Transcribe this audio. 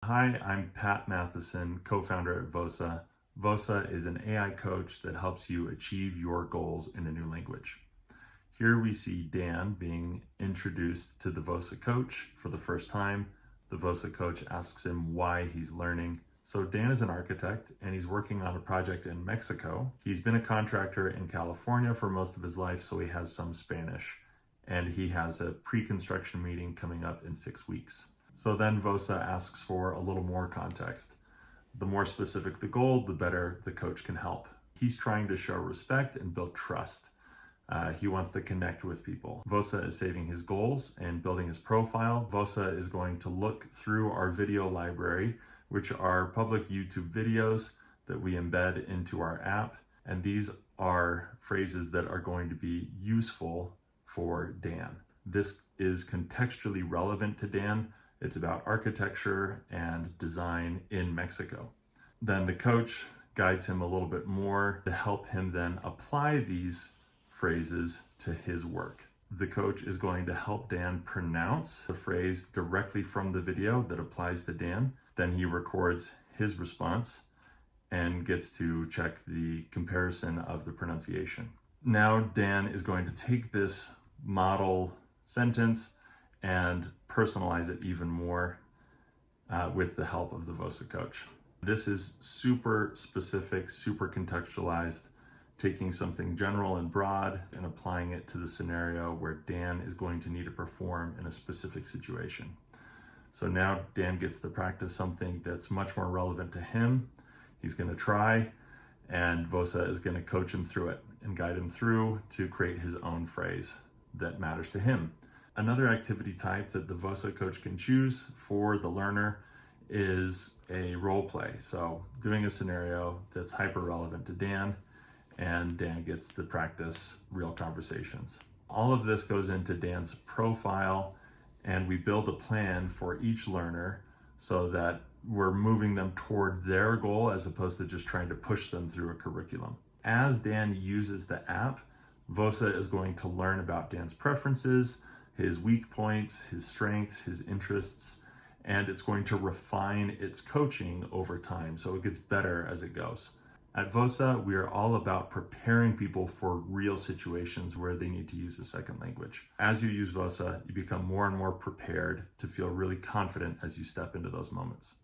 Hi, I'm Pat Matheson, co-founder at Vosa. Vosa is an AI coach that helps you achieve your goals in a new language. Here we see Dan being introduced to the Vosa coach for the first time. The Vosa coach asks him why he's learning. So Dan is an architect and he's working on a project in Mexico. He's been a contractor in California for most of his life, so he has some Spanish. And he has a pre-construction meeting coming up in 6 weeks. So then Vosa asks for a little more context. The more specific the goal, the better the coach can help. He's trying to show respect and build trust. He wants to connect with people. Vosa is saving his goals and building his profile. Vosa is going to look through our video library, which are public YouTube videos that we embed into our app. And these are phrases that are going to be useful for Dan. This is contextually relevant to Dan. It's about architecture and design in Mexico. Then the coach guides him a little bit more to help him then apply these phrases to his work. The coach is going to help Dan pronounce the phrase directly from the video that applies to Dan. Then he records his response and gets to check the comparison of the pronunciation. Now Dan is going to take this model sentence and personalize it even more with the help of the Vosa coach. This is super specific, super contextualized, taking something general and broad and applying it to the scenario where Dan is going to need to perform in a specific situation. So now Dan gets to practice something that's much more relevant to him. He's going to try, and Vosa is going to coach him through it and guide him through to create his own phrase that matters to him. Another activity type that the Vosa coach can choose for the learner is a role play. So doing a scenario that's hyper relevant to Dan, and Dan gets to practice real conversations. All of this goes into Dan's profile, and we build a plan for each learner so that we're moving them toward their goal as opposed to just trying to push them through a curriculum. As Dan uses the app, Vosa is going to learn about Dan's preferences, his weak points, his strengths, his interests, and it's going to refine its coaching over time, so it gets better as it goes. At Vosa, we are all about preparing people for real situations where they need to use a second language. As you use Vosa, you become more and more prepared to feel really confident as you step into those moments.